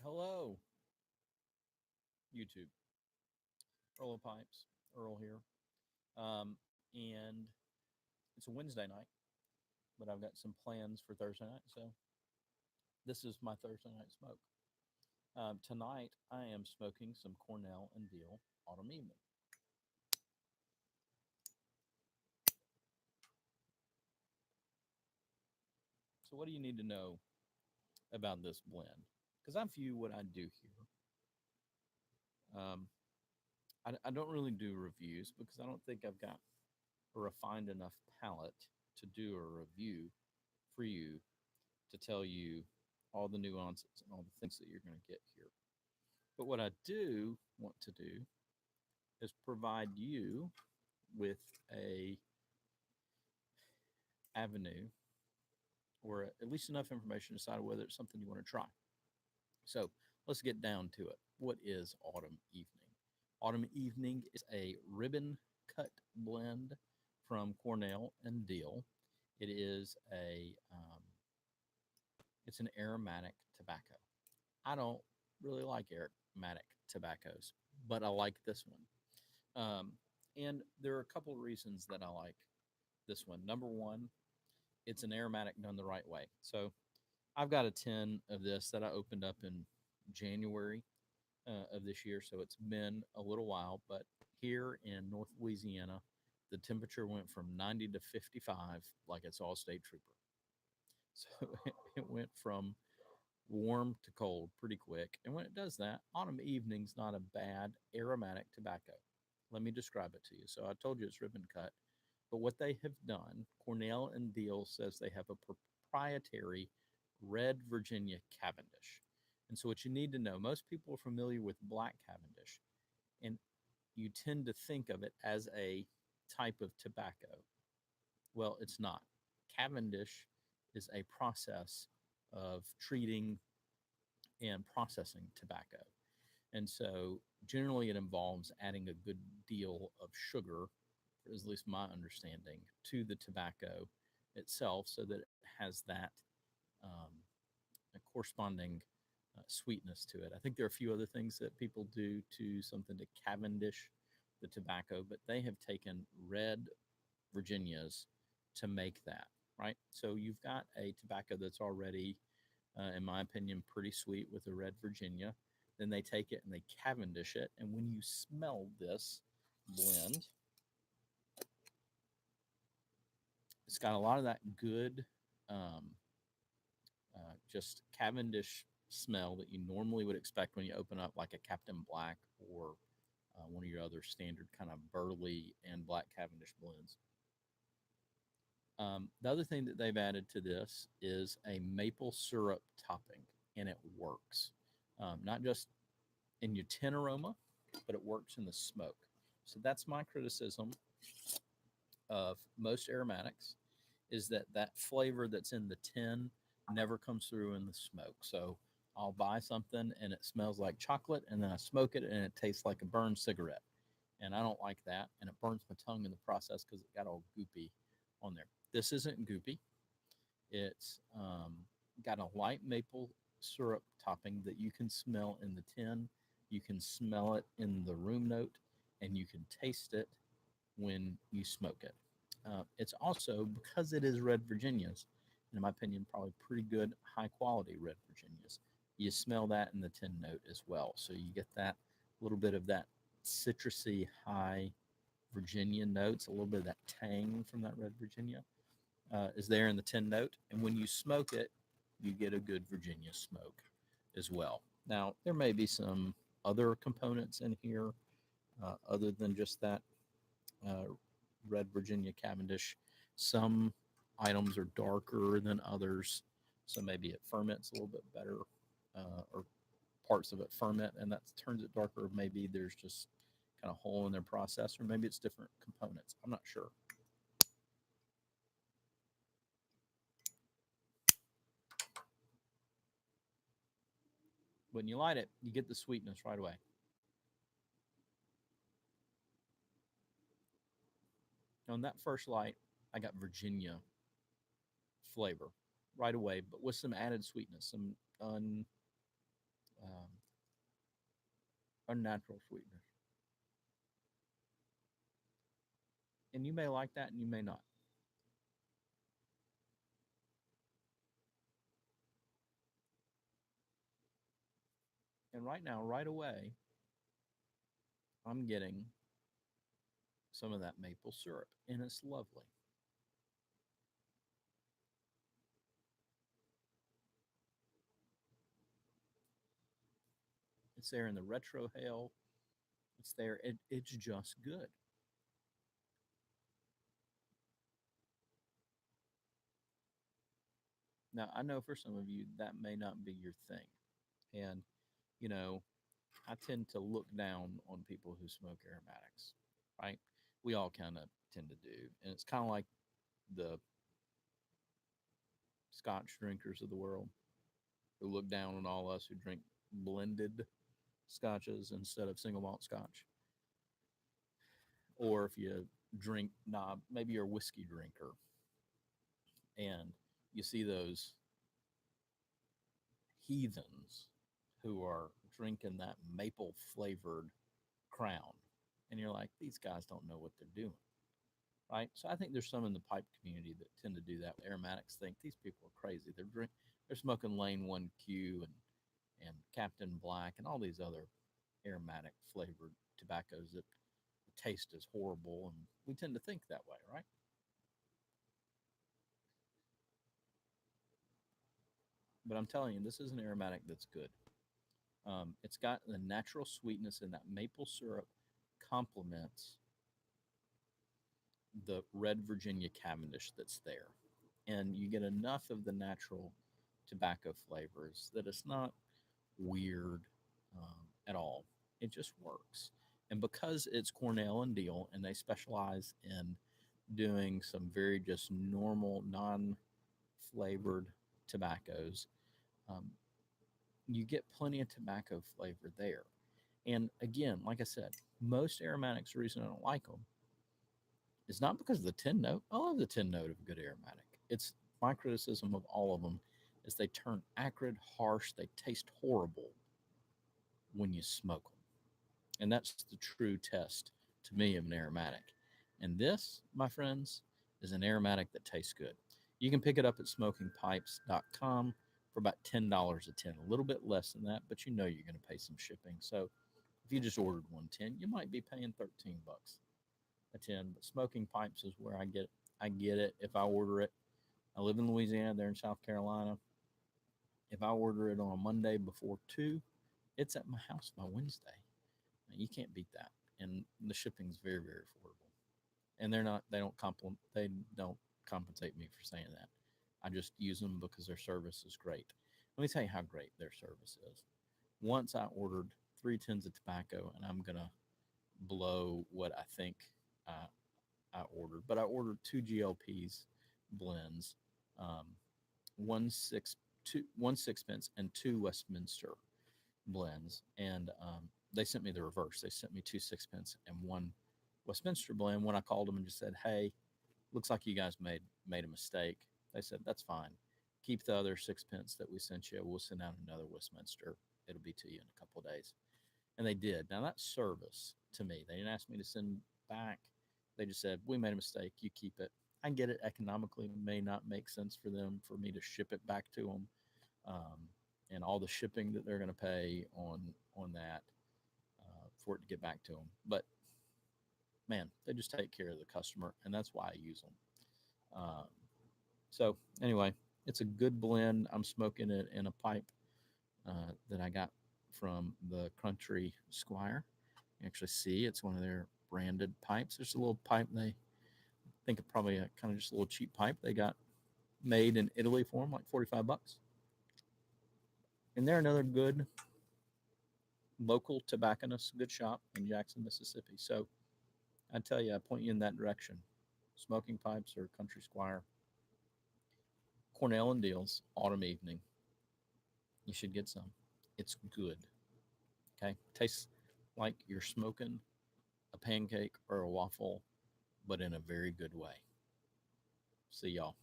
Hello, YouTube. Earl of Pipes, Earl here. And it's a Wednesday night, but I've got some plans for Thursday night. So this is my Thursday night smoke. Tonight, I am smoking some Cornell and Diehl Autumn Evening. So, what do you need to know about this blend? Because I view what I do here. Um, I don't really do reviews because I don't think I've got a refined enough palate to do a review for you to tell you all the nuances and all the things that you're going to get here. But what I do want to do is provide you with a avenue or at least enough information to decide whether it's something you want to try. So let's get down to it. What is Autumn Evening? Autumn Evening is a ribbon cut blend from Cornell and Diehl. It is it's an aromatic tobacco. I don't really like aromatic tobaccos, but I like this one. And there are a couple of reasons that I like this one. Number one, it's an aromatic done the right way. So I've got a tin of this that I opened up in January of this year, so it's been a little while. But here in North Louisiana, the temperature went from 90 to 55 like it's all state trooper. So it went from warm to cold pretty quick. And when it does that, Autumn Evening's not a bad aromatic tobacco. Let me describe it to you. So I told you it's ribbon cut, but what they have done, Cornell and Diehl says they have a proprietary red Virginia Cavendish. And so what you need to know, most people are familiar with black Cavendish, and you tend to think of it as a type of tobacco. Well, it's not. Cavendish is a process of treating and processing tobacco. And so generally it involves adding a good deal of sugar, is at least my understanding, to the tobacco itself so that it has that um, corresponding sweetness to it. I think there are a few other things that people do to something to Cavendish the tobacco, but they have taken red Virginias to make that, right? So you've got a tobacco that's already, in my opinion, pretty sweet with a red Virginia. Then they take it and they Cavendish it. And when you smell this blend, it's got a lot of that good, um, just Cavendish smell that you normally would expect when you open up like a Captain Black or one of your other standard kind of burley and black Cavendish blends. The other thing that they've added to this is a maple syrup topping, and it works. Not just in your tin aroma, but it works in the smoke. So that's my criticism of most aromatics is that that flavor that's in the tin never comes through in the smoke. So I'll buy something and it smells like chocolate, and then I smoke it and it tastes like a burned cigarette. And I don't like that. And it burns my tongue in the process because it got all goopy on there. This isn't goopy. It's got a light maple syrup topping that you can smell in the tin. You can smell it in the room note, and you can taste it when you smoke it. It's also, because it is red Virginias, in my opinion, probably pretty good, high quality red Virginias. You smell that in the tin note as well. So you get that little bit of that citrusy high Virginia notes, a little bit of that tang from that red Virginia is there in the tin note. And when you smoke it, you get a good Virginia smoke as well. Now, there may be some other components in here other than just that uh, red Virginia Cavendish. Some items are darker than others, so maybe it ferments a little bit better, or parts of it ferment, and that turns it darker. Maybe there's just kind of hole in their process, or maybe it's different components. I'm not sure. When you light it, you get the sweetness right away. On that first light, I got Virginia flavor right away, but with some added sweetness, some um, unnatural sweetness. And you may like that and you may not. And right now, right away, I'm getting some of that maple syrup, and it's lovely. It's there in the retro hail. It's there. It's just good. Now, I know for some of you that may not be your thing. And, you know, I tend to look down on people who smoke aromatics, right? We all kind of tend to do. And it's kind of like the scotch drinkers of the world who look down on all us who drink blended scotches instead of single malt scotch. Or if you drink knob, maybe you're a whiskey drinker and you see those heathens who are drinking that maple flavored crown. And you're like, these guys don't know what they're doing. Right. So I think there's some in the pipe community that tend to do that. Aromatics think these people are crazy. They're smoking Lane 1Q and Captain Black and all these other aromatic flavored tobaccos that taste is horrible. And we tend to think that way, right? But I'm telling you, this is an aromatic that's good. It's got the natural sweetness, and that maple syrup complements the red Virginia Cavendish that's there. And you get enough of the natural tobacco flavors that it's not weird at all. It just works. And because it's Cornell and Diehl, and they specialize in doing some very just normal, non flavored tobaccos, um, you get plenty of tobacco flavor there. And again, like I said, most aromatics, the reason I don't like them is not because of the tin note. I love the tin note of a good aromatic. It's my criticism of all of them is they turn acrid, harsh, they taste horrible when you smoke them. And that's the true test to me of an aromatic. And this, my friends, is an aromatic that tastes good. You can pick it up at smokingpipes.com for about $10 a tin, a little bit less than that, but you know you're going to pay some shipping. So if you just ordered 110, you might be paying 13 bucks a tin. But Smoking Pipes is where I get it if I order it. I live in Louisiana, they're in South Carolina. If I order it on a Monday before 2, it's at my house by Wednesday. You can't beat that. And the shipping's very, very affordable. And they don't compensate me for saying that. I just use them because their service is great. Let me tell you how great their service is. Once I ordered 3 tins of tobacco, and I'm gonna blow what I think I, I ordered, but I ordered 2 GLPs blends, um, one sixpence and 2 Westminster blends, and they sent me the reverse. They sent me 2 sixpence and 1 Westminster blend. When I called them and just said, "Hey, looks like you guys made a mistake," they said, "That's fine. Keep the other sixpence that we sent you. We'll send out another Westminster. It'll be to you in a couple of days." And they did. Now that's service to me. They didn't ask me to send back. They just said, "We made a mistake. You keep it." I get it. Economically, it may not make sense for them for me to ship it back to them, um, and all the shipping that they're going to pay on that for it to get back to them. But man, they just take care of the customer, and that's why I use them. So anyway, it's a good blend. I'm smoking it in a pipe that I got from the Country Squire. You actually see it's one of their branded pipes. There's a little pipe they think of probably a kind of just a little cheap pipe they got made in Italy for them, like 45 bucks. And they're another good local tobacconist, good shop in Jackson, Mississippi. So I tell you, I point you in that direction. Smoking Pipes or Country Squire. Cornell and Diehl's Autumn Evening. You should get some. It's good. Okay. Tastes like you're smoking a pancake or a waffle, but in a very good way. See y'all.